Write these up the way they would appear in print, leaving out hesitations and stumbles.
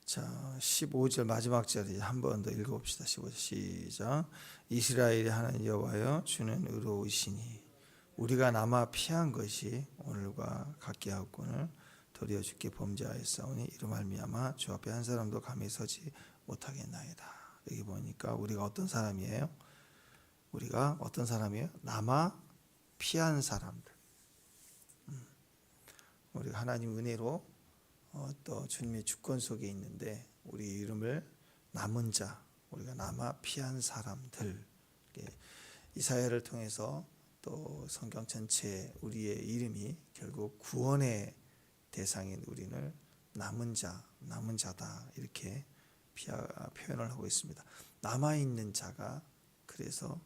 자, 15절 마지막 절에 한 번 더 읽어봅시다. 15절 시작. 이스라엘의 하나님 여호와여 주는 의로우시니 우리가 남아 피한 것이 오늘과 같게 하였거늘 도리어 주께 범죄하였사오니 이로 말미암아 주 앞에 한 사람도 감히 서지 못하겠나이다. 여기 보니까 우리가 어떤 사람이에요? 우리가 어떤 사람이에요? 남아 피한 사람들. 우리가 하나님 은혜로 또 주님의 주권 속에 있는데 우리 이름을 남은 자, 우리가 남아 피한 사람들, 이사야를 통해서 또 성경 전체 우리의 이름이 결국 구원의 대상인 우리를 남은 자, 남은 자다 이렇게 표현을 하고 있습니다. 남아 있는 자가 그래서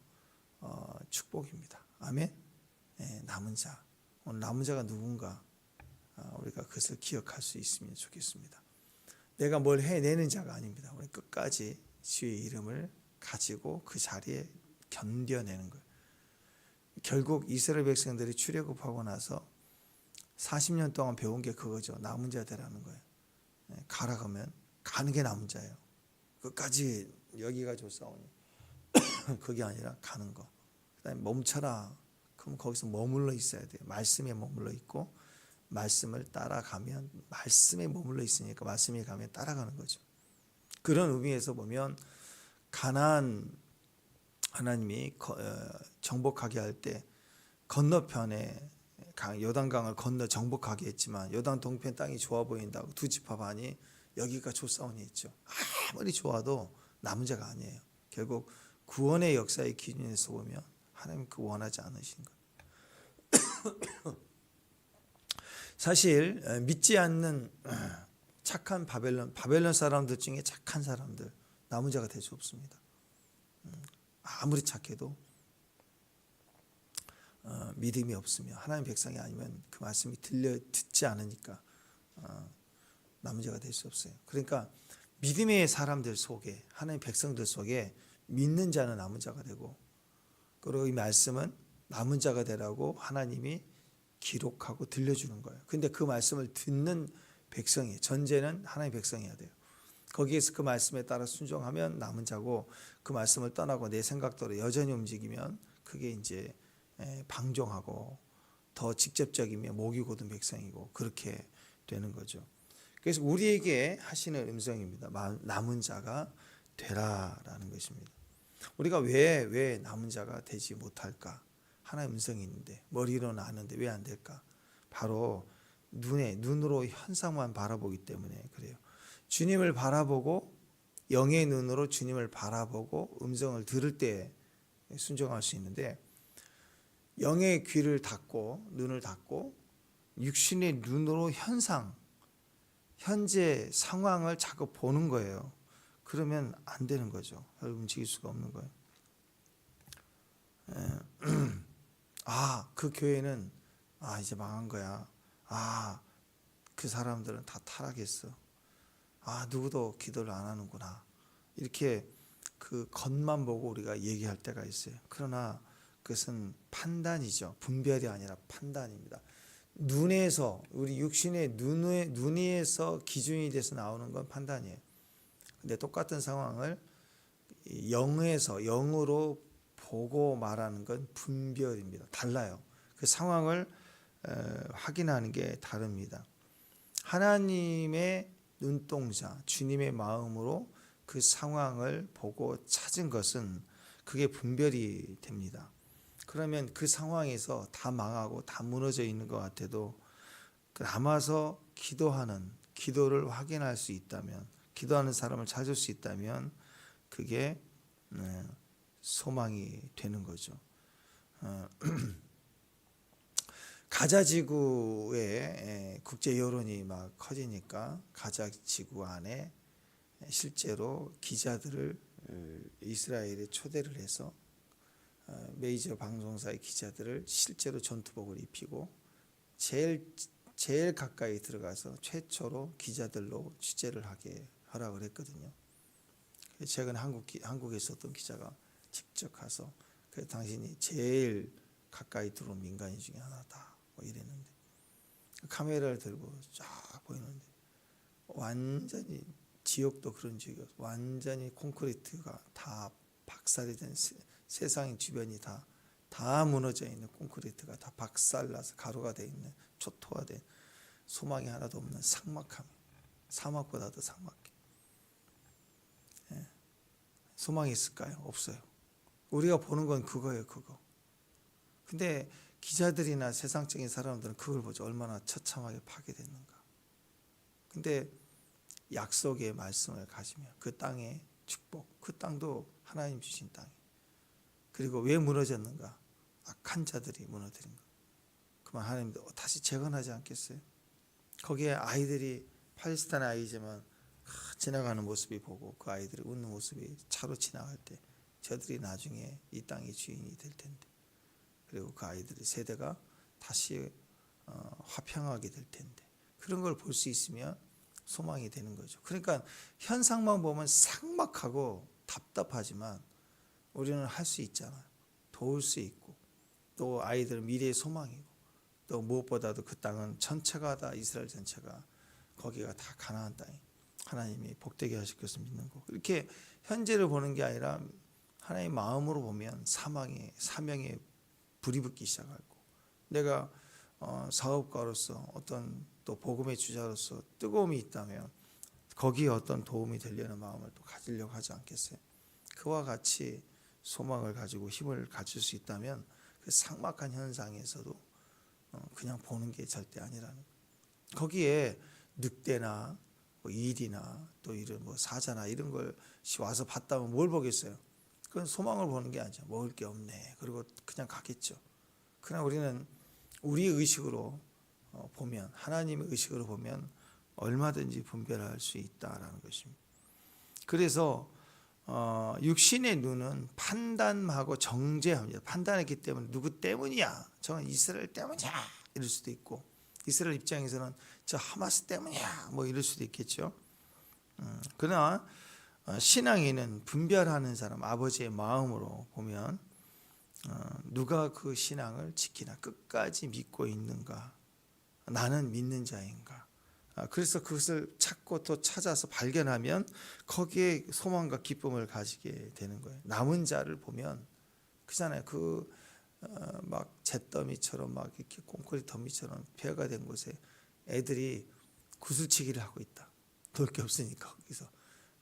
축복입니다. 아멘. 네, 남은 자. 오늘 남은 자가 누군가? 우리가 그것을 기억할 수 있으면 좋겠습니다. 내가 뭘 해내는 자가 아닙니다. 우리 끝까지 주의 이름을 가지고 그 자리에 견뎌내는 거예요. 결국 이스라엘 백성들이 출애굽하고 나서 40년 동안 배운 게 그거죠. 남은 자 되라는 거예요. 가라 그러면 가는 게 남은 자예요. 끝까지 여기가 좋사오니 그게 아니라 가는 거. 그다음에 멈춰라. 그럼 거기서 머물러 있어야 돼요. 말씀에 머물러 있고 말씀을 따라가면 말씀에 머물러 있으니까 말씀에 가면 따라가는 거죠. 그런 의미에서 보면 가나안 하나님이 정복하게 할 때 건너편에 요단강을 건너 정복하게 했지만 요단 동편 땅이 좋아 보인다고 두 지파 반이 여기가 좋사오니 했죠. 아무리 좋아도 남은 자가 아니에요. 결국 구원의 역사의 기준에서 보면 하나님 그 원하지 않으신 거예요. 사실 믿지 않는 착한 바벨론 사람들 중에 착한 사람들 남은 자가 될 수 없습니다. 아무리 착해도 믿음이 없으면 하나님 백성이 아니면 그 말씀이 듣지 않으니까 남은 자가 될 수 없어요. 그러니까 믿음의 사람들 속에 하나님 백성들 속에 믿는 자는 남은 자가 되고 그리고 이 말씀은 남은 자가 되라고 하나님이 기록하고 들려주는 거예요. 근데 그 말씀을 듣는 백성이 전제는 하나님의 백성이어야 돼요. 거기에서 그 말씀에 따라 순종하면 남은 자고 그 말씀을 떠나고 내 생각대로 여전히 움직이면 그게 이제 방종하고 더 직접적이면 목이 고든 백성이고 그렇게 되는 거죠. 그래서 우리에게 하시는 음성입니다. 남은 자가 되라라는 것입니다. 우리가 왜 남은 자가 되지 못할까? 하나의 음성이 있는데 머리로는 아는데 왜 안 될까? 바로 눈으로 현상만 바라보기 때문에 그래요. 주님을 바라보고 영의 눈으로 주님을 바라보고 음성을 들을 때 순종할 수 있는데 영의 귀를 닫고 눈을 닫고 육신의 눈으로 현재 상황을 자꾸 보는 거예요. 그러면 안 되는 거죠. 움직일 수가 없는 거예요. 그 교회는 이제 망한 거야. 그 사람들은 다 타락했어. 누구도 기도를 안 하는구나. 이렇게 그 겉만 보고 우리가 얘기할 때가 있어요. 그러나 그것은 판단이죠. 분별이 아니라 판단입니다. 눈에서 우리 육신의 눈에서 기준이 돼서 나오는 건 판단이에요. 근데 똑같은 상황을 영으로 보고 말하는 건 분별입니다. 달라요. 그 상황을 확인하는 게 다릅니다. 하나님의 눈동자, 주님의 마음으로 그 상황을 보고 찾은 것은 그게 분별이 됩니다. 그러면 그 상황에서 다 망하고 다 무너져 있는 것 같아도 남아서 기도를 확인할 수 있다면, 기도하는 사람을 찾을 수 있다면 그게 소망이 되는 거죠. 가자 지구의 국제 여론이 막 커지니까 가자 지구 안에 실제로 기자들을 이스라엘에 초대를 해서 메이저 방송사의 기자들을 실제로 전투복을 입히고 제일 가까이 들어가서 최초로 기자들로 취재를 하게 허락을 했거든요. 최근 한국에 있었던 기자가 직접 가서 당신이 제일 가까이 들어온 민간인 중에 하나다 이랬는데 카메라를 들고 쫙 보이는데 완전히 지옥도 그런 지옥이었어요. 완전히 콘크리트가 다 박살이 된 세상의 주변이 다 무너져 있는 콘크리트가 다 박살나서 가루가 돼 있는 초토화된 소망이 하나도 없는 삭막함. 사막보다도 삭막해. 예. 소망이 있을까요? 없어요. 우리가 보는 건 그거예요, 그거. 근데 기자들이나 세상적인 사람들은 그걸 보죠. 얼마나 처참하게 파괴됐는가. 근데 약속의 말씀을 가지면 그 땅의 축복, 그 땅도 하나님 주신 땅이. 그리고 왜 무너졌는가? 악한 자들이 무너뜨린 거. 그러면 하나님도 다시 재건하지 않겠어요? 거기에 아이들이 팔레스타인 아이지만 지나가는 모습이 보고 그 아이들이 웃는 모습이 차로 지나갈 때 저들이 나중에 이 땅의 주인이 될 텐데, 그리고 그 아이들의 세대가 다시 화평하게 될 텐데, 그런 걸 볼 수 있으면 소망이 되는 거죠. 그러니까 현상만 보면 삭막하고 답답하지만 우리는 할 수 있잖아요. 도울 수 있고, 또 아이들 미래의 소망이고, 또 무엇보다도 그 땅은 전체가 다 이스라엘 전체가 거기가 다 가나안 땅이 하나님이 복되게 하실 것을 믿는 거. 이렇게 현재를 보는 게 아니라 하나님의 마음으로 보면 사명에 불이 붙기 시작하고, 내가 사업가로서 어떤 또 복음의 주자로서 뜨거움이 있다면 거기에 어떤 도움이 되려는 마음을 또 가지려고 하지 않겠어요? 그와 같이 소망을 가지고 힘을 가질 수 있다면 그 삭막한 현상에서도 그냥 보는 게 절대 아니라는 거예요. 거기에 늑대나 뭐 일이나 또 이런 뭐 사자나 이런 것이 와서 봤다면 뭘 보겠어요? 그건 소망을 보는 게 아니죠. 먹을 게 없네. 그리고 그냥 가겠죠. 그러나 우리는 우리 의식으로 보면, 하나님의 의식으로 보면 얼마든지 분별할 수 있다라는 것입니다. 그래서 육신의 눈은 판단하고 정죄합니다. 판단했기 때문에 누구 때문이야? 저건 이스라엘 때문이야? 이럴 수도 있고, 이스라엘 입장에서는 저 하마스 때문이야? 뭐 이럴 수도 있겠죠. 그러나 신앙인은 분별하는 사람, 아버지의 마음으로 보면 누가 그 신앙을 지키나, 끝까지 믿고 있는가, 나는 믿는 자인가. 그래서 그것을 찾고 또 찾아서 발견하면 거기에 소망과 기쁨을 가지게 되는 거예요. 남은 자를 보면 그잖아요. 막 잿더미처럼 막 이렇게 콘크리트 더미처럼 폐허가 된 곳에 애들이 구슬치기를 하고 있다. 놀 게 없으니까 거기서.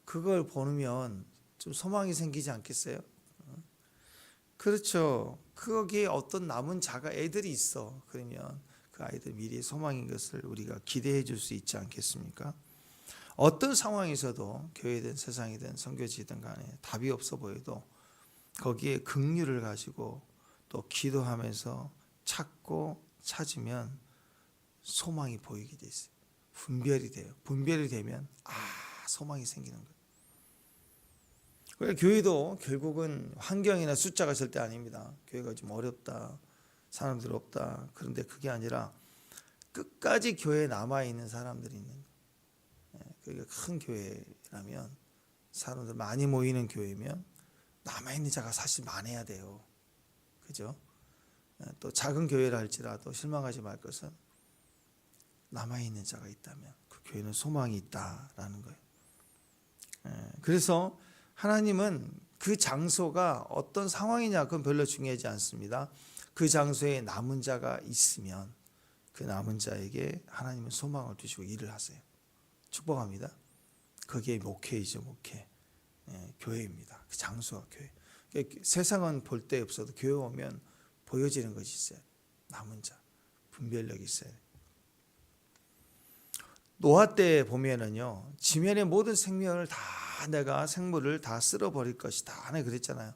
그걸 보면 좀 소망이 생기지 않겠어요? 그렇죠. 거기에 어떤 남은 자가 애들이 있어. 그러면 그 아이들 미래의 소망인 것을 우리가 기대해 줄 수 있지 않겠습니까? 어떤 상황에서도 교회든 세상이든 선교지든 간에 답이 없어 보여도 거기에 긍휼을 가지고 또 기도하면서 찾고 찾으면 소망이 보이게 돼 있어요. 분별이 돼요. 분별이 되면 소망이 생기는 거예요. 그래서 교회도 결국은 환경이나 숫자가 절대 아닙니다. 교회가 좀 어렵다, 사람들 없다. 그런데 그게 아니라 끝까지 교회에 남아있는 사람들이 있는 거예요. 그게 큰 교회라면, 사람들 많이 모이는 교회면 남아있는 자가 사실 많아야 돼요. 그죠? 또 작은 교회라 할지라도 실망하지 말 것은 남아있는 자가 있다면 그 교회는 소망이 있다라는 거예요. 그래서 하나님은 그 장소가 어떤 상황이냐 그건 별로 중요하지 않습니다. 그 장소에 남은 자가 있으면 그 남은 자에게 하나님은 소망을 주시고 일을 하세요. 축복합니다. 그게 목회이죠, 목회. 교회입니다. 그 장소가 교회. 세상은 볼 데 없어도 교회 오면 보여지는 것이 있어요. 남은 자, 분별력이 있어요. 노아 때 보면은요, 지면의 모든 생명을 다 내가 생물을 다 쓸어버릴 것이다. 하나님 그랬잖아요.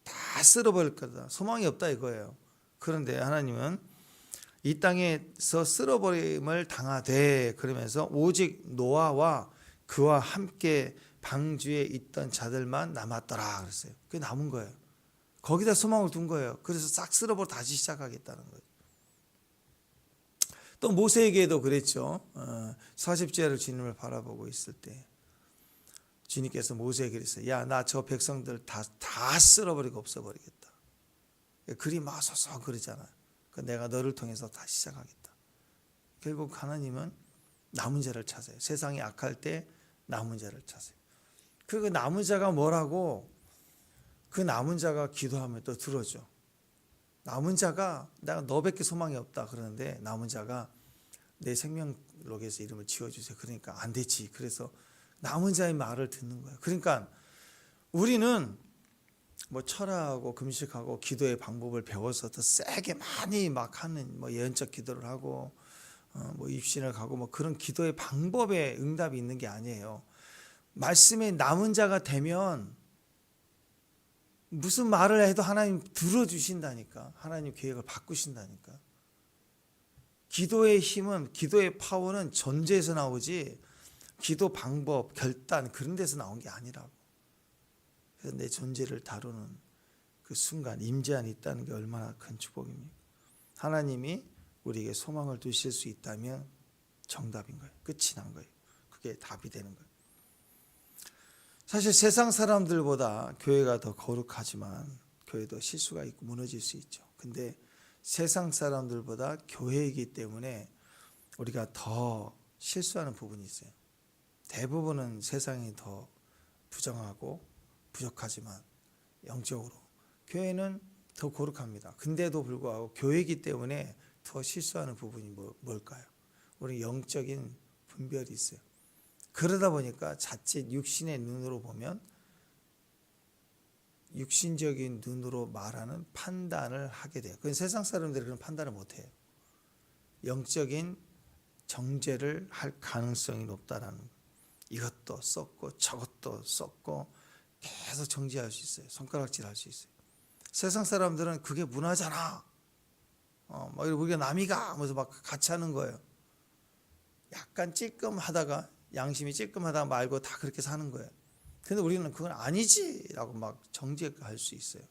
다 쓸어버릴 거다. 소망이 없다 이거예요. 그런데 하나님은 이 땅에서 쓸어버림을 당하되 그러면서 오직 노아와 그와 함께 방주에 있던 자들만 남았더라 그랬어요. 그게 남은 거예요. 거기다 소망을 둔 거예요. 그래서 싹 쓸어버려 다시 시작하겠다는 거예요. 또 모세에게도 그랬죠. 40제를 주님을 바라보고 있을 때 주님께서 모세에게 그랬어요. 야, 나 저 백성들 다 쓸어버리고 없애버리겠다. 그리 마소서 그러잖아요. 내가 너를 통해서 다시 시작하겠다. 결국 하나님은 남은 자를 찾아요. 세상이 악할 때 남은 자를 찾으세요. 그 남은 자가 뭐라고? 그 남은 자가 기도하면 또 들어줘. 남은 자가 내가 너밖에 소망이 없다 그러는데 남은 자가 내 생명록에서 이름을 지워주세요. 그러니까 안 되지. 그래서 남은 자의 말을 듣는 거예요. 그러니까 우리는 뭐 철학하고 금식하고 기도의 방법을 배워서 더 세게 많이 막 하는 뭐 예언적 기도를 하고 뭐 입신을 가고 뭐 그런 기도의 방법에 응답이 있는 게 아니에요. 말씀에 남은 자가 되면 무슨 말을 해도 하나님 들어주신다니까. 하나님 계획을 바꾸신다니까. 기도의 힘은, 기도의 파워는 존재에서 나오지 기도 방법, 결단 그런 데서 나온 게 아니라고. 그래서 내 존재를 다루는 그 순간 임재 안에 있다는 게 얼마나 큰 축복입니까? 하나님이 우리에게 소망을 두실 수 있다면 정답인 거예요. 끝이 난 거예요. 그게 답이 되는 거예요. 사실 세상 사람들보다 교회가 더 거룩하지만 교회도 실수가 있고 무너질 수 있죠. 근데 세상 사람들보다 교회이기 때문에 우리가 더 실수하는 부분이 있어요. 대부분은 세상이 더 부정하고 부족하지만 영적으로 교회는 더 거룩합니다. 근데도 불구하고 교회이기 때문에 더 실수하는 부분이 뭘까요? 우리 영적인 분별이 있어요. 그러다 보니까 자칫 육신의 눈으로 보면 육신적인 눈으로 말하는 판단을 하게 돼요. 그건 세상 사람들이 그런 판단을 못해요. 영적인 정죄를 할 가능성이 높다라는 거예요. 이것도 썼고 저것도 썼고 계속 정죄할 수 있어요. 손가락질 할 수 있어요. 세상 사람들은 그게 문화잖아. 막 우리가 남이가 하면서 막 같이 하는 거예요. 약간 찔끔하다가 양심이 찔끔하다가 말고 다 그렇게 사는 거예요. 근데 우리는 그건 아니지라고 막 정죄할 수 있어요.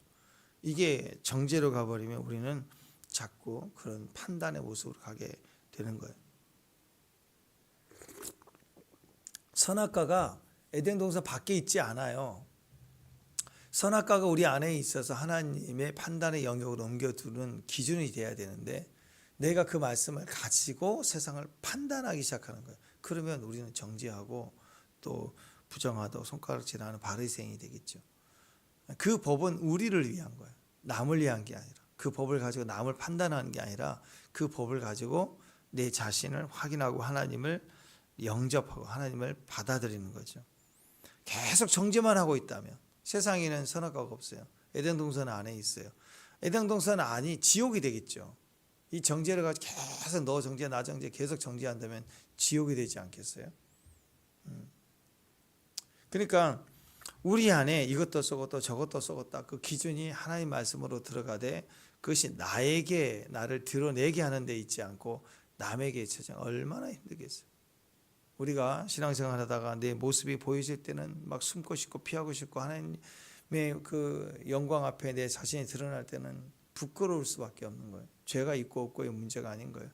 이게 정죄로 가버리면 우리는 자꾸 그런 판단의 모습으로 가게 되는 거예요. 선악과가 에덴 동산 밖에 있지 않아요. 선악과가 우리 안에 있어서 하나님의 판단의 영역으로 옮겨두는 기준이 돼야 되는데 내가 그 말씀을 가지고 세상을 판단하기 시작하는 거예요. 그러면 우리는 정죄하고 또 부정하다고 손가락질하는 바리새인이 되겠죠. 그 법은 우리를 위한 거예요. 남을 위한 게 아니라 그 법을 가지고 남을 판단하는 게 아니라 그 법을 가지고 내 자신을 확인하고 하나님을 영접하고 하나님을 받아들이는 거죠. 계속 정죄만 하고 있다면 세상에는 선악과가 없어요. 에덴 동산 안에 있어요. 에덴 동산 안이 지옥이 되겠죠. 이 정죄를 가지고 계속 너 정죄 나 정죄 계속 정죄한다면 지옥이 되지 않겠어요? 그러니까 우리 안에 이것도 썩었다 저것도 썩었다 그 기준이 하나님 말씀으로 들어가되 그것이 나를 드러내게 하는 데 있지 않고 남에게 처정 얼마나 힘들겠어요. 우리가 신앙생활 하다가 내 모습이 보여질 때는 막 숨고 싶고 피하고 싶고 하나님의 그 영광 앞에 내 자신이 드러날 때는 부끄러울 수밖에 없는 거예요. 죄가 있고 없고의 문제가 아닌 거예요.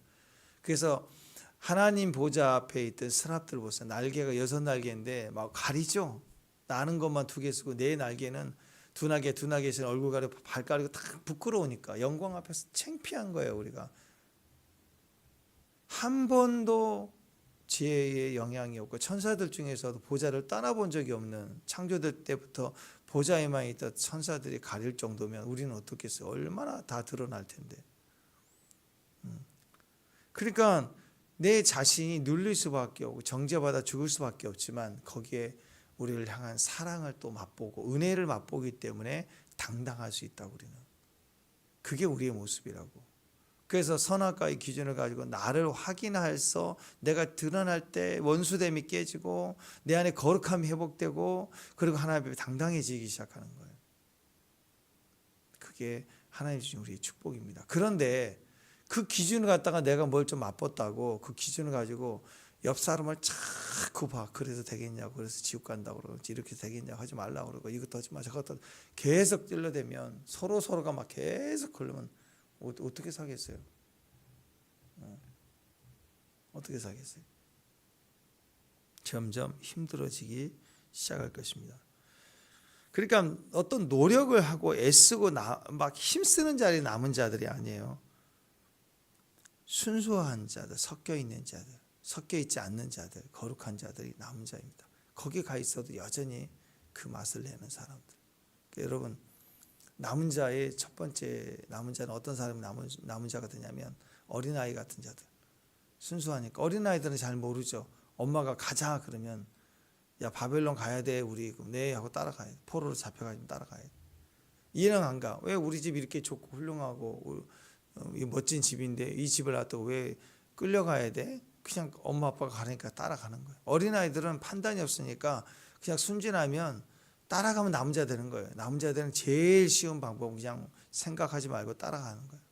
그래서 하나님 보좌 앞에 있던 스랍들 보세요. 날개가 6날개인데 막 가리죠. 나는 것만 2개 쓰고 내 날개는 두나개씩 얼굴 가리고 발 가리고 다 부끄러우니까 영광 앞에서 창피한 거예요. 우리가 한 번도 지혜의 영향이 없고 천사들 중에서도 보좌를 떠나본 적이 없는 창조될 때부터 보좌에만 있던 천사들이 가릴 정도면 우리는 어떻겠어요? 얼마나 다 드러날 텐데. 그러니까 내 자신이 눌릴 수밖에 없고 정죄받아 죽을 수밖에 없지만 거기에 우리를 향한 사랑을 또 맛보고 은혜를 맛보기 때문에 당당할 수 있다. 우리는 그게 우리의 모습이라고. 그래서 선악과의 기준을 가지고 나를 확인해서 내가 드러날 때 원수됨이 깨지고 내 안에 거룩함이 회복되고 그리고 하나님 앞에 당당해지기 시작하는 거예요. 그게 하나님 주신 우리의 축복입니다. 그런데 그 기준을 갖다가 내가 뭘 좀 맛봤다고 그 기준을 가지고 옆 사람을 자꾸 봐. 그래서 되겠냐고. 그래서 지옥 간다고 그러지. 이렇게 되겠냐고 하지 말라고 그러고 이것도 하지 마. 저것도 계속 찔러대면 서로가 막 계속 그러면 어떻게 사겠어요? 어떻게 사겠어요? 점점 힘들어지기 시작할 것입니다. 그러니까 어떤 노력을 하고 애쓰고 막 힘쓰는 자리 남은 자들이 아니에요. 순수한 자들, 섞여 있는 자들, 섞여 있지 않는 자들, 거룩한 자들이 남은 자입니다. 거기 가 있어도 여전히 그 맛을 내는 사람들. 그러니까 여러분, 남은 자의 첫 번째 남은 자는 어떤 사람이 남은 자가 되냐면 어린아이 같은 자들. 순수하니까. 어린아이들은 잘 모르죠. 엄마가 가자 그러면 야 바벨론 가야 돼 우리. 네 하고 따라가야 돼. 포로로 잡혀가지고 따라가야 돼. 이해는 안 가. 왜 우리 집 이렇게 좋고 훌륭하고 멋진 집인데 이 집을 놔두고 왜 끌려가야 돼? 그냥 엄마 아빠가 가니까 따라가는 거예요. 어린아이들은 판단이 없으니까 그냥 순진하면 따라가면 남은 자 되는 거예요. 남은 자들은 제일 쉬운 방법은 그냥 생각하지 말고 따라가는 거예요.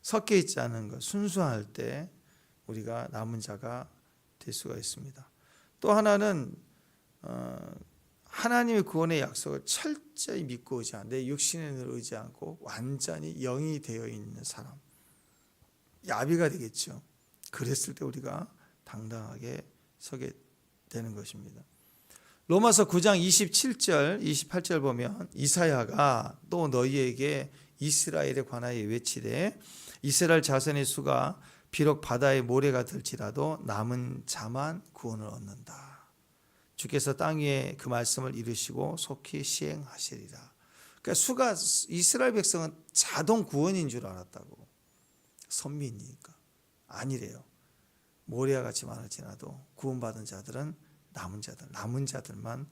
섞여 있지 않은 것, 순수할 때 우리가 남은 자가 될 수가 있습니다. 또 하나는 하나님의 구원의 약속을 철저히 믿고 의지하는, 내 육신을 의지 않고 완전히 영이 되어 있는 사람, 야비가 되겠죠. 그랬을 때 우리가 당당하게 서게 되는 것입니다. 로마서 9장 27절 28절 보면 이사야가 또 너희에게 이스라엘에 관하여 외치되 이스라엘 자손의 수가 비록 바다의 모래가 될지라도 남은 자만 구원을 얻는다. 주께서 땅 위에 그 말씀을 이루시고 속히 시행하시리라. 그러니까 수가 이스라엘 백성은 자동 구원인 줄 알았다고. 선민이니까. 아니래요. 모래와 같이 많을지라도 구원받은 자들은 남은 자들만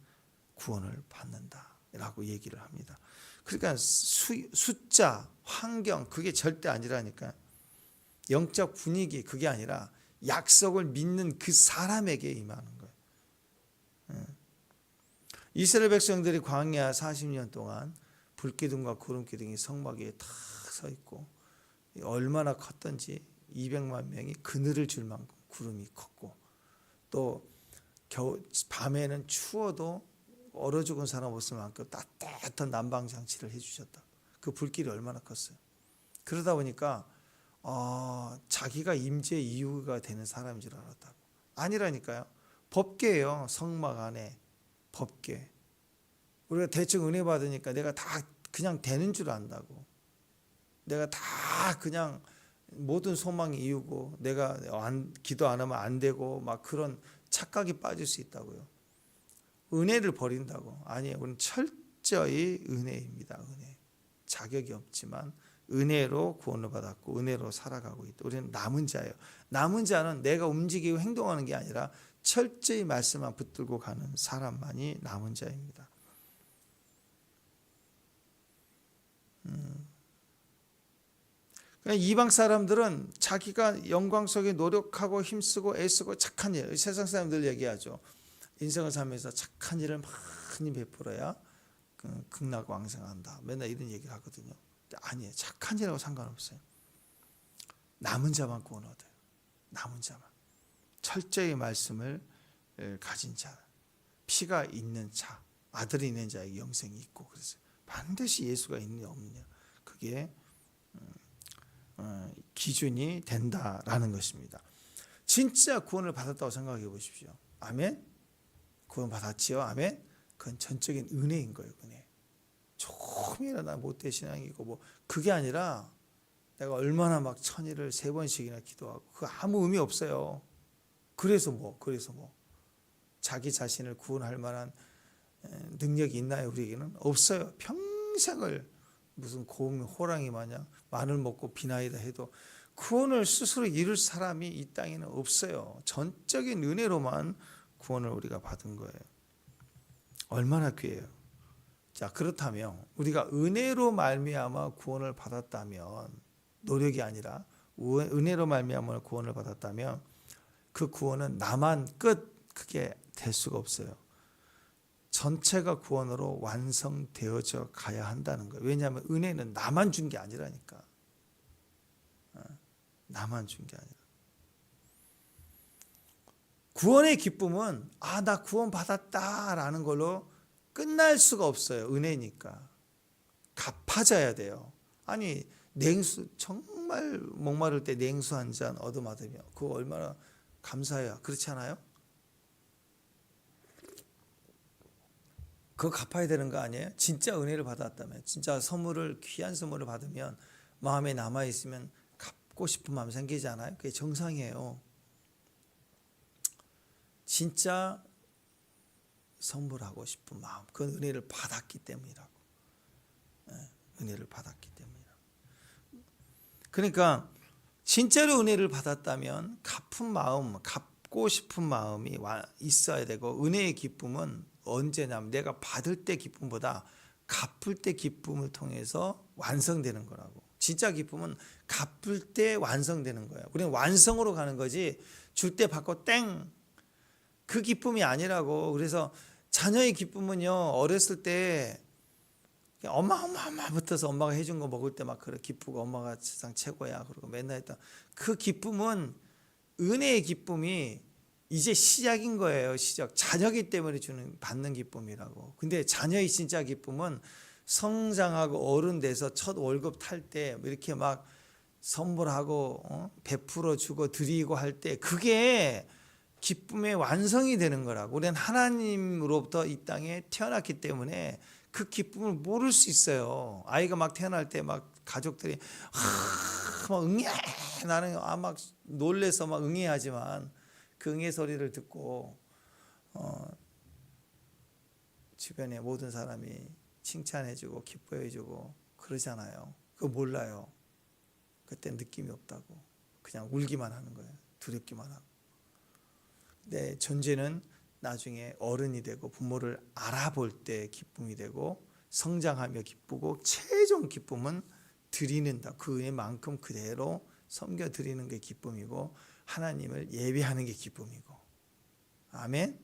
구원을 받는다라고 얘기를 합니다. 그러니까 숫자, 환경 그게 절대 아니라니까. 영적 분위기 그게 아니라 약속을 믿는 그 사람에게 임하는 거예요. 이스라엘 백성들이 광야 40년 동안 불기둥과 구름기둥이 성막 위에 탁 서 있고 얼마나 컸던지 200만 명이 그늘을 줄 만큼 구름이 컸고 또 밤에는 추워도 얼어 죽은 사람 없을 만큼 따뜻한 난방장치를 해주셨다. 그 불길이 얼마나 컸어요. 그러다 보니까 자기가 임재 이유가 되는 사람인 줄 알았다고. 아니라니까요. 법궤예요. 성막 안에 법궤. 우리가 대충 은혜 받으니까 내가 다 그냥 되는 줄 안다고. 내가 다 그냥 모든 소망이 이유고 내가 기도 안 하면 안 되고 막 그런 착각이 빠질 수 있다고요. 은혜를 버린다고. 아니에요. 우리는 철저히 은혜입니다. 은혜. 자격이 없지만 은혜로 구원을 받았고 은혜로 살아가고 있다. 우리는 남은 자예요. 남은 자는 내가 움직이고 행동하는 게 아니라 철저히 말씀만 붙들고 가는 사람만이 남은 자입니다. 이방 사람들은 자기가 영광 속에 노력하고 힘쓰고 애쓰고 착한 일, 세상 사람들 얘기하죠. 인생을 살면서 착한 일을 많이 베풀어야 극락왕생한다. 맨날 이런 얘기를 하거든요. 아니에요. 착한 일하고 상관없어요. 남은 자만 구원 얻어요. 남은 자만. 철저히 말씀을 가진 자, 피가 있는 자, 아들이 있는 자에게 영생이 있고 그래서 반드시 예수가 있느냐 없느냐 그게 기준이 된다라는 것입니다. 진짜 구원을 받았다고 생각해 보십시오. 아멘? 구원 받았지요? 아멘? 그건 전적인 은혜인 거예요. 은혜. 조금이라도 못된 신앙이고 뭐 그게 아니라 내가 얼마나 막 천일을 3번씩이나 기도하고 그거 아무 의미 없어요. 그래서 뭐 자기 자신을 구원할 만한 능력이 있나요? 우리에게는 없어요. 평생을 무슨 곰 호랑이 마냥 마늘 먹고 비나이다 해도 구원을 스스로 이룰 사람이 이 땅에는 없어요. 전적인 은혜로만 구원을 우리가 받은 거예요. 얼마나 귀해요. 자, 그렇다면 우리가 은혜로 말미암아 구원을 받았다면, 노력이 아니라 은혜로 말미암아 구원을 받았다면 그 구원은 나만 끝 그게 될 수가 없어요. 전체가 구원으로 완성되어져 가야 한다는 거예요. 왜냐하면 은혜는 나만 준 게 아니라니까. 나만 준 게 아니라. 구원의 기쁨은 나 구원 받았다라는 걸로 끝날 수가 없어요. 은혜니까. 갚아져야 돼요. 아니 정말 목마를 때 냉수 한 잔 얻어맞으며 그거 얼마나 감사해요. 그렇지 않아요? 그거 갚아야 되는 거 아니에요? 진짜 은혜를 받았다면, 진짜 귀한 선물을 받으면 마음에 남아있으면 갚고 싶은 마음 생기지 않아요? 그게 정상이에요. 진짜 선물하고 싶은 마음, 그 은혜를 받았기 때문이라고. 은혜를 받았기 때문이라고. 그러니까 진짜로 은혜를 받았다면 갚은 마음, 갚고 싶은 마음이 있어야 되고, 은혜의 기쁨은 언제냐면 내가 받을 때 기쁨보다 갚을 때 기쁨을 통해서 완성되는 거라고. 진짜 기쁨은 갚을 때 완성되는 거예요. 우리는 완성으로 가는 거지 줄 때 받고 땡, 그 기쁨이 아니라고. 그래서 자녀의 기쁨은요, 어렸을 때 엄마 붙어서 엄마가 해준 거 먹을 때 막 그래 기쁘고 엄마가 세상 최고야 그러고 맨날 했던 그 기쁨은, 은혜의 기쁨이 이제 시작인 거예요. 시작. 자녀이기 때문에 받는 기쁨이라고. 근데 자녀의 진짜 기쁨은 성장하고 어른 돼서 첫 월급 탈 때 이렇게 막 선물하고 베풀어 주고 드리고 할 때, 그게 기쁨의 완성이 되는 거라고. 우리는 하나님으로부터 이 땅에 태어났기 때문에 그 기쁨을 모를 수 있어요. 아이가 막 태어날 때 막 가족들이 막 응애, 나는 막 놀래서 막 응애하지만 그 응애 소리를 듣고 주변에 모든 사람이 칭찬해주고 기뻐해주고 그러잖아요. 그거 몰라요. 그때 느낌이 없다고. 그냥 울기만 하는 거예요. 두렵기만 하고. 내 존재는 나중에 어른이 되고 부모를 알아볼 때 기쁨이 되고, 성장하며 기쁘고, 최종 기쁨은 드리는다. 그 은혜만큼 그대로 섬겨 드리는 게 기쁨이고, 하나님을 예배하는 게 기쁨이고. 아멘.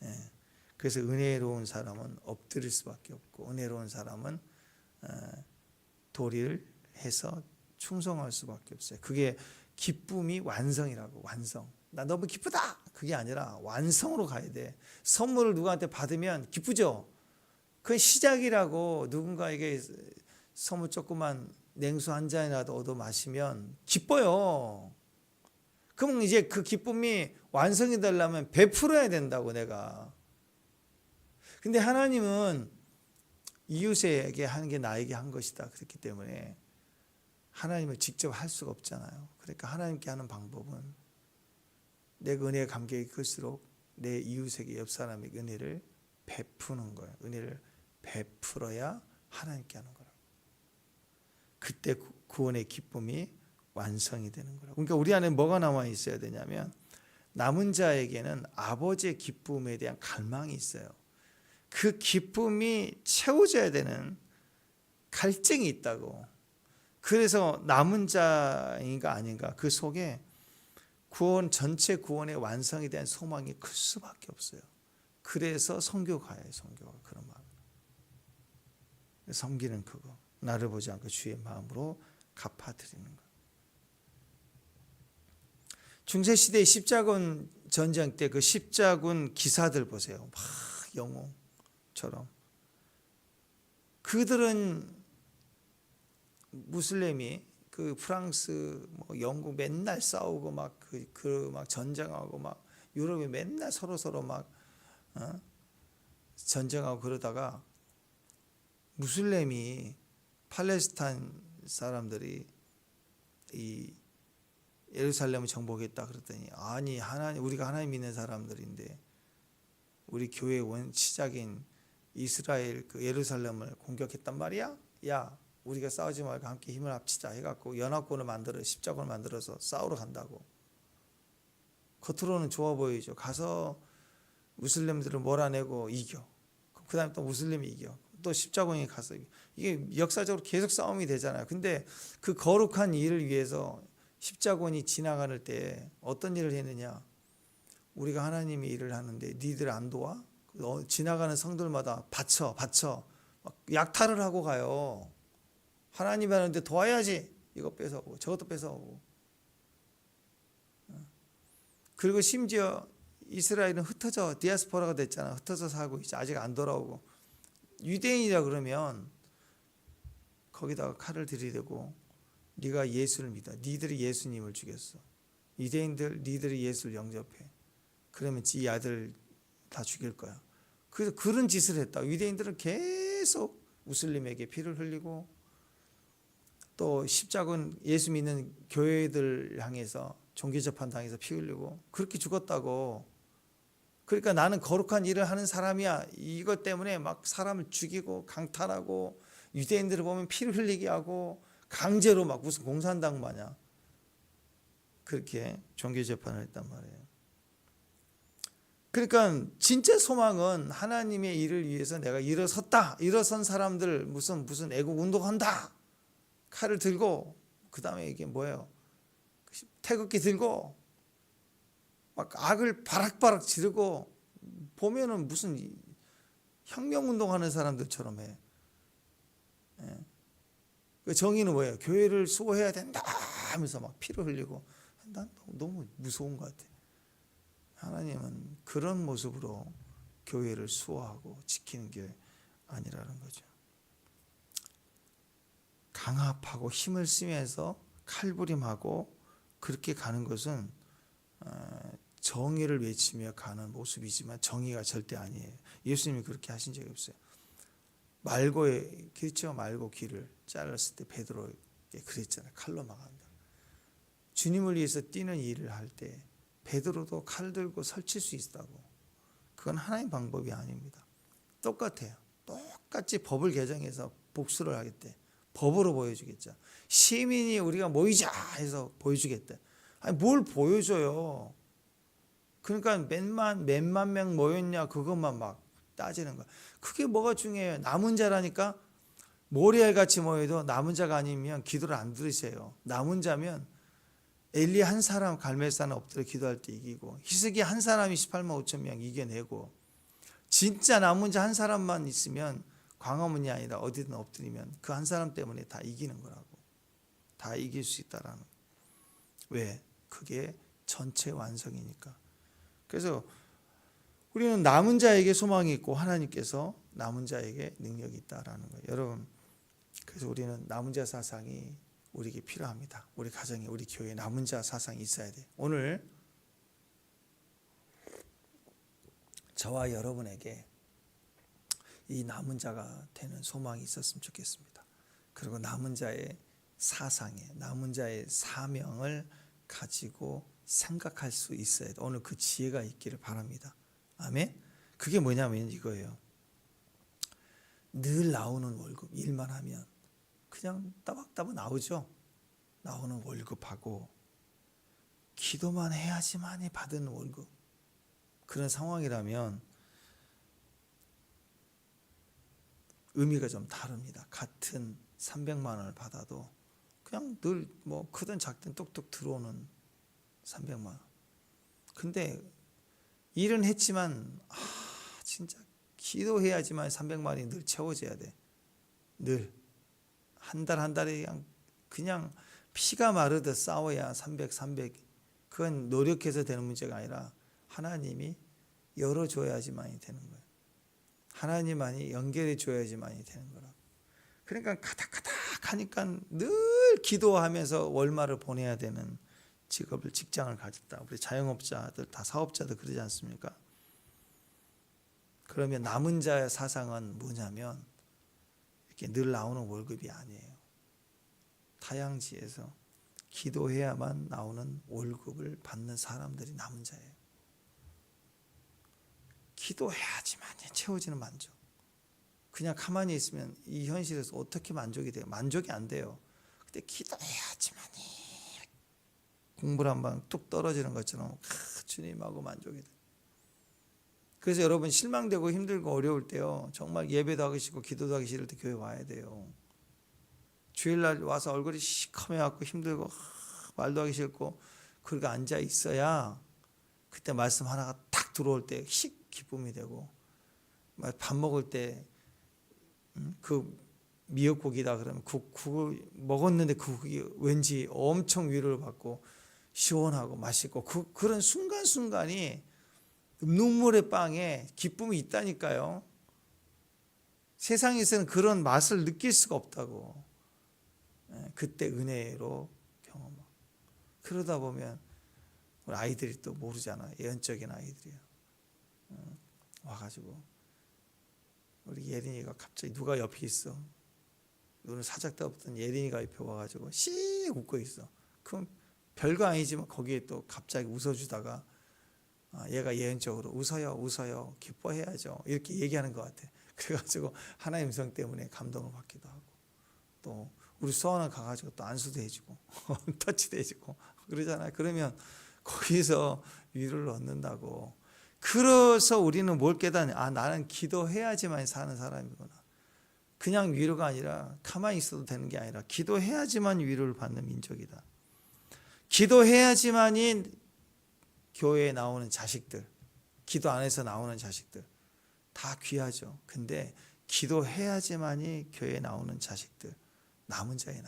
예. 그래서 은혜로운 사람은 엎드릴 수밖에 없고, 은혜로운 사람은 도리를 해서 충성할 수밖에 없어요. 그게 기쁨이 완성이라고. 완성. 나 너무 기쁘다, 그게 아니라 완성으로 가야 돼. 선물을 누구한테 받으면 기쁘죠. 그건 시작이라고. 누군가에게 선물 조그만 냉수 한 잔이라도 얻어 마시면 기뻐요. 그럼 이제 그 기쁨이 완성이 되려면 베풀어야 된다고, 내가. 근데 하나님은 이웃에게 하는 게 나에게 한 것이다 그랬기 때문에 하나님을 직접 할 수가 없잖아요. 그러니까 하나님께 하는 방법은 내가 은혜의 감격이 클수록 내 이웃에게, 옆 사람에게 은혜를 베푸는 거예요. 은혜를 베풀어야 하나님께 하는 거라고. 그때 구원의 기쁨이 완성이 되는 거라고. 그러니까 우리 안에 뭐가 남아 있어야 되냐면, 남은 자에게는 아버지의 기쁨에 대한 갈망이 있어요. 그 기쁨이 채워져야 되는 갈증이 있다고. 그래서 남은 자인가 아닌가, 그 속에 구원, 전체 구원의 완성에 대한 소망이 클 수밖에 없어요. 그래서 선교가예요. 선교가 그런 마음. 섬기는 그거, 나를 보지 않고 주의 마음으로 갚아드리는 거. 중세시대 십자군 전쟁 때 그 십자군 기사들 보세요. 막 영웅처럼. 그들은 무슬림이 그 프랑스, 뭐 영국 맨날 싸우고 막 막 전쟁하고 막 유럽이 맨날 서로 막 전쟁하고 그러다가 무슬림이, 팔레스타인 사람들이 이 예루살렘을 정복했다 그랬더니, 아니 하나님, 우리가 하나님 믿는 사람들인데 우리 교회의 원시작인 이스라엘 그 예루살렘을 공격했단 말이야? 야, 우리가 싸우지 말고 함께 힘을 합치자 해갖고 연합군을 만들어, 십자군을 만들어서 싸우러 간다고. 겉으로는 좋아 보이죠. 가서 무슬림들을 몰아내고 이겨. 그 다음에 또 무슬림이 이겨. 또 십자군이 가서 이겨. 이게 역사적으로 계속 싸움이 되잖아요. 근데 그 거룩한 일을 위해서 십자군이 지나가는 때 어떤 일을 했느냐. 우리가 하나님의 일을 하는데 니들 안 도와? 지나가는 성들마다 바쳐 막 약탈을 하고 가요. 하나님 하는데 도와야지. 이거 뺏어오고 저것도 뺏어오고. 그리고 심지어 이스라엘은 흩어져 디아스포라가 됐잖아. 흩어져 살고 있지. 아직 안 돌아오고. 유대인이라 그러면 거기다가 칼을 들이대고 네가 예수를 믿어. 니들이 예수님을 죽였어. 유대인들 니들이 예수를 영접해. 그러면 지 아들 다 죽일 거야. 그래서 그런 짓을 했다. 유대인들은 계속 무슬림에게 피를 흘리고, 또 십자군 예수 믿는 교회들 향해서 종교재판 당해서 피 흘리고 그렇게 죽었다고. 그러니까 나는 거룩한 일을 하는 사람이야. 이것 때문에 막 사람을 죽이고 강탈하고 유대인들을 보면 피를 흘리게 하고 강제로 막 무슨 공산당 마냥 그렇게 종교 재판을 했단 말이에요. 그러니까 진짜 소망은 하나님의 일을 위해서 내가 일어섰다. 일어선 사람들 무슨 애국 운동한다. 칼을 들고 그다음에 이게 뭐예요? 태극기 들고 막 악을 바락바락 지르고 보면은 무슨 혁명 운동하는 사람들처럼 해. 그 정의는 뭐예요? 교회를 수호해야 된다 하면서 막 피를 흘리고 난 너무 무서운 것 같아. 하나님은 그런 모습으로 교회를 수호하고 지키는 게 아니라는 거죠. 강압하고 힘을 쓰면서 칼부림하고 그렇게 가는 것은 정의를 외치며 가는 모습이지만 정의가 절대 아니에요. 예수님이 그렇게 하신 적이 없어요. 말고의 그렇죠. 말고 길을 잘랐을 때 베드로에게 그랬잖아요. 칼로 막한다. 주님을 위해서 뛰는 일을 할 때 베드로도 칼 들고 설칠 수 있다고. 그건 하나님의 방법이 아닙니다. 똑같아요. 똑같이 법을 개정해서 복수를 하겠대. 법으로 보여주겠죠. 시민이 우리가 모이자 해서 보여주겠대. 아니 뭘 보여줘요. 그러니까 몇만 명 모였냐 그것만 막 따지는 거야. 그게 뭐가 중요해요. 남은 자라니까 모리알같이 모여도 남은 자가 아니면 기도를 안 들으세요. 남은 자면 엘리 한 사람 갈멜산에 엎드려 기도할 때 이기고 히스기 한 사람이 18만 5천 명 이겨내고 진짜 남은 자 한 사람만 있으면 광화문이 아니라 어디든 엎드리면 그 한 사람 때문에 다 이기는 거라고. 다 이길 수 있다라는. 왜? 그게 전체 완성이니까. 그래서 우리는 남은 자에게 소망이 있고 하나님께서 남은 자에게 능력이 있다라는 거예요. 여러분, 그래서 우리는 남은 자 사상이 우리에게 필요합니다. 우리 가정에, 우리 교회에 남은 자 사상이 있어야 돼요. 오늘 저와 여러분에게 이 남은 자가 되는 소망이 있었으면 좋겠습니다. 그리고 남은 자의 사상에, 남은 자의 사명을 가지고 생각할 수 있어야 돼. 오늘 그 지혜가 있기를 바랍니다. 아멘. 그게 뭐냐면 이거예요. 늘 나오는 월급 일만 하면 그냥 따박따박 나오죠. 나오는 월급하고 기도만 해야지만이 받은 월급. 그런 상황이라면 의미가 좀 다릅니다. 같은 300만 원을 받아도 그냥 늘 뭐 크든 작든 뚝뚝 들어오는 300만 원. 근데 일은 했지만 진짜 기도해야지만 300만 원이 늘 채워져야 돼. 늘 한 달 한 달에 그냥 피가 마르듯 싸워야 300. 그건 노력해서 되는 문제가 아니라 하나님이 열어줘야지만이 되는 거예요. 하나님만이 연결해 줘야지만이 되는 거라고. 그러니까 가닥가닥 하니까 늘 기도하면서 월말을 보내야 되는 직장을 가졌다. 우리 자영업자들 다 사업자들 그러지 않습니까? 그러면 남은 자의 사상은 뭐냐면 이렇게 늘 나오는 월급이 아니에요. 타양지에서 기도해야만 나오는 월급을 받는 사람들이 남은 자예요. 기도해야지만 채워지는 만족. 그냥 가만히 있으면 이 현실에서 어떻게 만족이 돼요? 만족이 안 돼요. 근데 기도해야지만이 공부를 한번 뚝 떨어지는 것처럼 주님하고 만족이 돼요. 그래서 여러분 실망되고 힘들고 어려울 때요. 정말 예배도 하기 싫고 기도도 하기 싫을 때 교회 와야 돼요. 주일날 와서 얼굴이 시커매갖고 힘들고 말도 하기 싫고 그렇게 앉아 있어야 그때 말씀 하나가 탁 들어올 때 기쁨이 되고 밥 먹을 때 그 미역국이다 그러면 국을 먹었는데 그 국이 왠지 엄청 위로를 받고 시원하고 맛있고 그런 순간순간이 눈물의 빵에 기쁨이 있다니까요. 세상에서는 그런 맛을 느낄 수가 없다고. 그때 은혜로 경험하고. 그러다 보면 우리 아이들이 또 모르잖아. 예언적인 아이들이요. 와가지고 우리 예린이가 갑자기 누가 옆에 있어. 오늘 사작도 없던 예린이가 옆에 와가지고 씩 웃고 있어. 그럼 별거 아니지만 거기에 또 갑자기 웃어주다가 얘가 예언적으로 웃어요, 기뻐해야죠, 이렇게 얘기하는 것 같아. 그래가지고 하나님 성 때문에 감동을 받기도 하고, 또 우리 수원을 가가지고 또 안수도 해주고 터치도 해주고 그러잖아요. 그러면 거기서 위로를 얻는다고. 그래서 우리는 뭘 깨닫냐, 나는 기도해야지만 사는 사람이구나. 그냥 위로가 아니라 가만히 있어도 되는 게 아니라 기도해야지만 위로를 받는 민족이다. 기도해야지만이 교회에 나오는 자식들, 기도 안에서 나오는 자식들 다 귀하죠. 근데 기도해야지만이 교회에 나오는 자식들, 남은 자예요.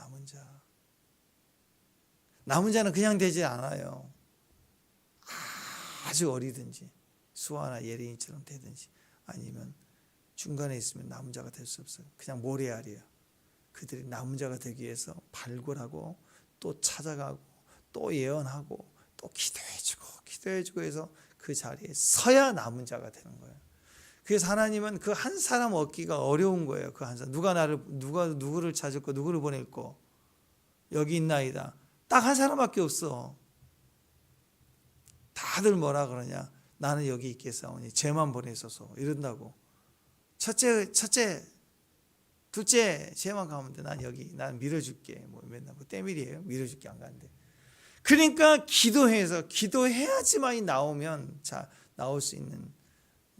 남은 자는 그냥 되지 않아요. 아주 어리든지 수아나 예레인처럼 되든지, 아니면 중간에 있으면 남은 자가 될 수 없어요. 그냥 모래알이에요. 그들이 남은 자가 되기 위해서 발굴하고 또 찾아가고 또 예언하고 또 기도해주고 해서 그 자리에 서야 남은 자가 되는 거예요. 그래서 하나님은 그 한 사람 얻기가 어려운 거예요. 그 한 사람, 누가 누구를 찾을고 누구를 보낼고, 여기 있나이다. 딱 한 사람밖에 없어. 다들 뭐라 그러냐, 나는 여기 있겠사오니 쟤만 보내소서 이런다고. 첫째, 둘째 쟤만 가면 돼. 난 밀어줄게. 뭐 맨날 때밀이에요. 밀어줄게 안 가는데. 그러니까 기도해야지만이 나올 수 있는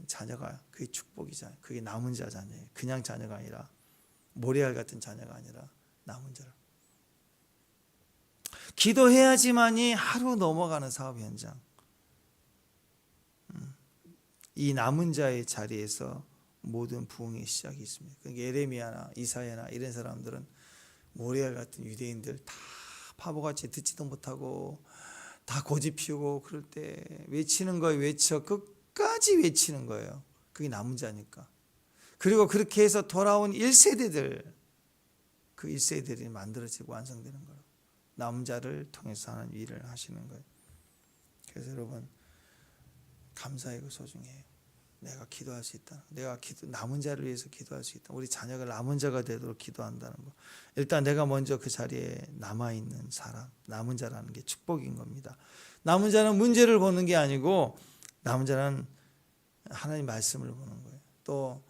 자녀가, 그게 축복이잖아요. 그게 남은 자녀예요. 그냥 자녀가 아니라, 모래알 같은 자녀가 아니라 남은 자라. 기도해야지만이 하루 넘어가는 사업 현장. 이 남은 자의 자리에서 모든 부흥의 시작이 있습니다. 그러니까 예레미야나 이사야나 이런 사람들은 모래알 같은 유대인들 다 바보같이 듣지도 못하고 다 고집 피우고 그럴 때 외치는 거예요. 끝까지 외치는 거예요. 그게 남은 자니까. 그리고 그렇게 해서 돌아온 1세대들, 그 1세대들이 만들어지고 완성되는 거예요. 남은 자를 통해서 하는 일을 하시는 거예요. 그래서 여러분, 감사하고 소중해요. 내가 기도할 수 있다. 남은 자를 위해서 기도할 수 있다. 우리 자녀가 남은 자가 되도록 기도한다는 거. 일단 내가 먼저 그 자리에 남아있는 사람, 남은 자라는 게 축복인 겁니다. 남은 자는 문제를 보는 게 아니고, 남은 자는 하나님 말씀을 보는 거예요. 또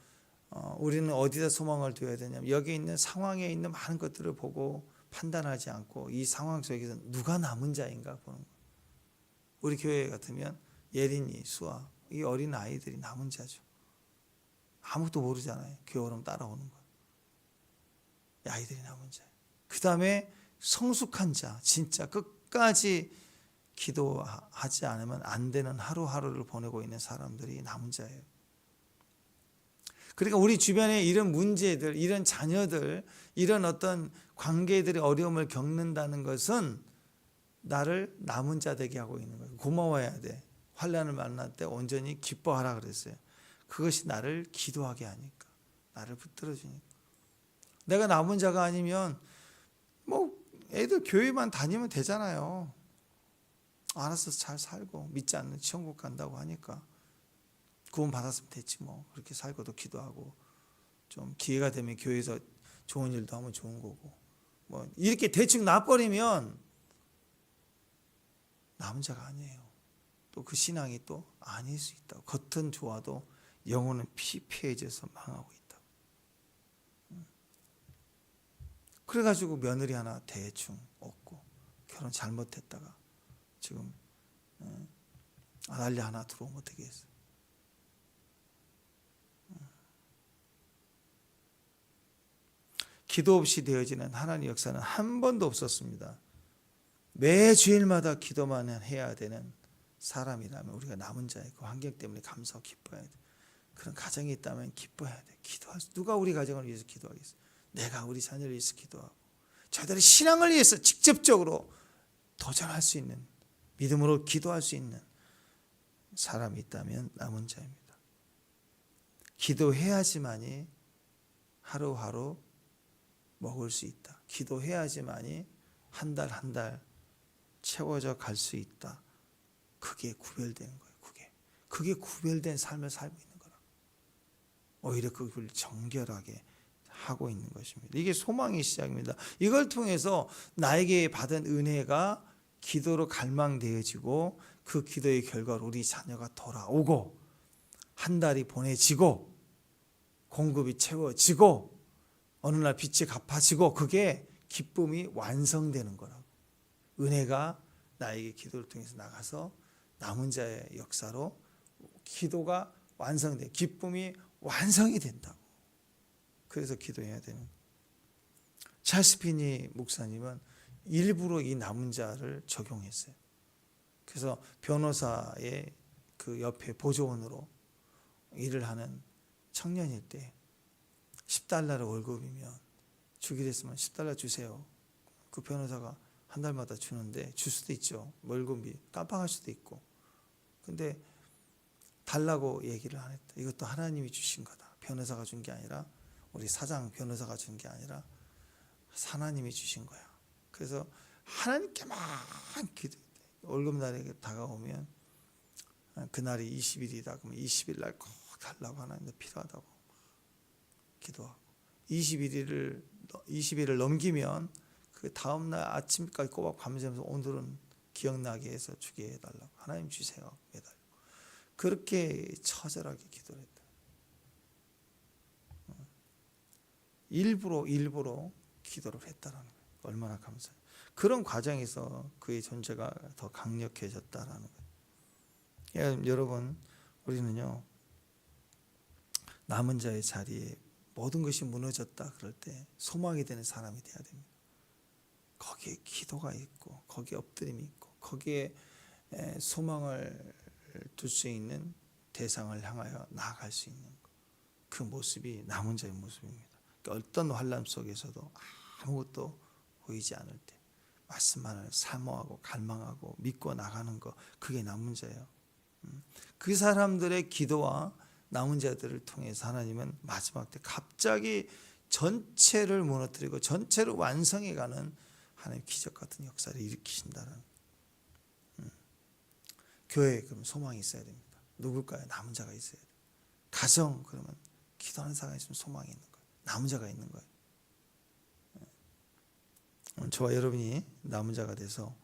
우리는 어디다 소망을 두어야 되냐면, 여기 있는 상황에 있는 많은 것들을 보고 판단하지 않고 이 상황 속에서 누가 남은 자인가 보는 거예요. 우리 교회 같으면 예린이, 수아, 이 어린 아이들이 남은 자죠. 아무것도 모르잖아요. 교회 오면 따라오는 거. 이 아이들이 남은 자예요. 그 다음에 성숙한 자, 진짜 끝까지 기도하지 않으면 안 되는 하루하루를 보내고 있는 사람들이 남은 자예요. 그러니까 우리 주변에 이런 문제들, 이런 자녀들, 이런 어떤 관계들의 어려움을 겪는다는 것은 나를 남은 자 되게 하고 있는 거예요. 고마워해야 돼. 환난을 만날 때 온전히 기뻐하라 그랬어요. 그것이 나를 기도하게 하니까, 나를 붙들어 주니까. 내가 남은 자가 아니면 애들 교회만 다니면 되잖아요. 알아서 잘 살고 믿지 않는 천국 간다고 하니까 구원 받았으면 됐지 뭐. 그렇게 살고도 기도하고, 좀 기회가 되면 교회에서 좋은 일도 하면 좋은 거고, 이렇게 대충 놔버리면 남은 자가 아니에요. 또 그 신앙이 또 아닐 수 있다고. 겉은 좋아도 영혼은 피폐해져서 망하고 있다고. 그래가지고 며느리 하나 대충 얻고 결혼 잘못했다가 지금 난리 하나 들어오면 어떻게 했어요? 기도 없이 되어지는 하나님의 역사는 한 번도 없었습니다. 매 주일마다 기도만 해야 되는 사람이라면 우리가 남은 자의 그 환경 때문에 감사하고 기뻐해야 돼. 그런 가정이 있다면 기뻐해야 돼. 누가 우리 가정을 위해서 기도하겠어? 내가 우리 자녀를 위해서 기도하고, 저들의 신앙을 위해서 직접적으로 도전할 수 있는, 믿음으로 기도할 수 있는 사람이 있다면 남은 자입니다. 기도해야지만이 하루하루 먹을 수 있다. 기도해야지만이 한 달 한 달 채워져 갈 수 있다. 그게 구별된 거예요. 그게 구별된 삶을 살고 있는 거라. 오히려 그걸 정결하게 하고 있는 것입니다. 이게 소망의 시작입니다. 이걸 통해서 나에게 받은 은혜가 기도로 갈망되어지고 그 기도의 결과로 우리 자녀가 돌아오고 한 달이 보내지고 공급이 채워지고 어느 날 빚이 갚아지고 그게 기쁨이 완성되는 거라고. 은혜가 나에게 기도를 통해서 나가서 남은 자의 역사로 기도가 완성돼 기쁨이 완성이 된다고. 그래서 기도해야 되는 거예요. 찰스 피니 목사님은 일부러 이 남은 자를 적용했어요. 그래서 변호사의 그 옆에 보조원으로 일을 하는 청년일 때 $10를 월급이면 주기로 했으면 $10 주세요. 그 변호사가 한 달마다 주는데 줄 수도 있죠. 월급이 깜빡할 수도 있고. 근데 달라고 얘기를 안 했다. 이것도 하나님이 주신 거다. 변호사가 준 게 아니라 우리 사장 변호사가 준 게 아니라 하나님이 주신 거야. 그래서 하나님께만 기도해. 월급날이 다가오면 그날이 20일이다. 그러면 20일 날 꼭 달라고 하나님도 필요하다고 기도하고 20일을 넘기면 그 다음날 아침까지 꼬박 밤새면서 오늘은 기억나게 해서 주게 해달라고. 하나님 주세요. 매달. 그렇게 처절하게 기도를 했다. 일부러 기도를 했다라는 거예요. 얼마나 감사해요. 그런 과정에서 그의 존재가 더 강력해졌다라는 거예요. 여러분, 우리는요 남은 자의 자리에 모든 것이 무너졌다 그럴 때 소망이 되는 사람이 돼야 됩니다. 거기에 기도가 있고 거기에 엎드림이 있고 거기에 소망을 둘 수 있는 대상을 향하여 나아갈 수 있는 그 모습이 남은 자의 모습입니다. 그러니까 어떤 환난 속에서도 아무것도 보이지 않을 때 말씀만을 사모하고 갈망하고 믿고 나가는 거, 그게 남은 자예요. 그 사람들의 기도와 남은 자들을 통해서 하나님은 마지막 때 갑자기 전체를 무너뜨리고 전체를 완성해가는 하나님 기적 같은 역사를 일으키신다는. 교회에 그럼 소망이 있어야 됩니다. 누굴까요? 남은 자가 있어야 돼요. 가정, 그러면 기도하는 사람이 있으면 소망이 있는 거예요. 남은 자가 있는 거예요. 저와 여러분이 남은 자가 돼서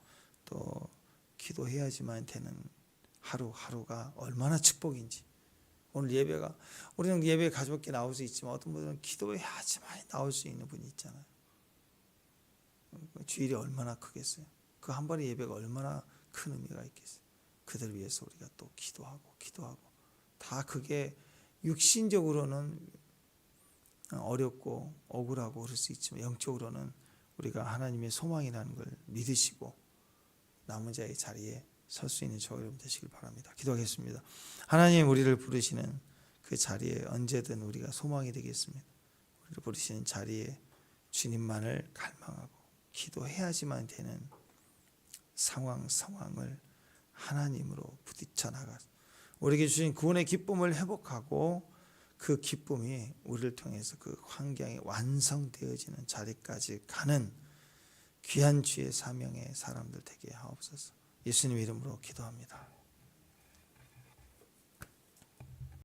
또 기도해야지만 되는 하루하루가 얼마나 축복인지. 오늘 예배가, 우리는 예배에 가볍게 나올 수 있지만 어떤 분들은 기도해야지만 나올 수 있는 분이 있잖아요. 주일이 얼마나 크겠어요. 그 한 번의 예배가 얼마나 큰 의미가 있겠어요. 그들 위해서 우리가 또 기도하고 다 그게 육신적으로는 어렵고 억울하고 그럴 수 있지만 영적으로는 우리가 하나님의 소망이라는 걸 믿으시고 남은 자의 자리에 설 수 있는 저와 여러분 되시길 바랍니다. 기도하겠습니다. 하나님, 우리를 부르시는 그 자리에 언제든 우리가 소망이 되겠습니다. 우리를 부르시는 자리에 주님만을 갈망하고 기도해야지만 되는 상황을 하나님으로 부딪혀 나가 우리에게 주신 구원의 기쁨을 회복하고 그 기쁨이 우리를 통해서 그 환경이 완성되어지는 자리까지 가는 귀한 주의 사명의 사람들 되게 하옵소서. 예수님 이름으로 기도합니다.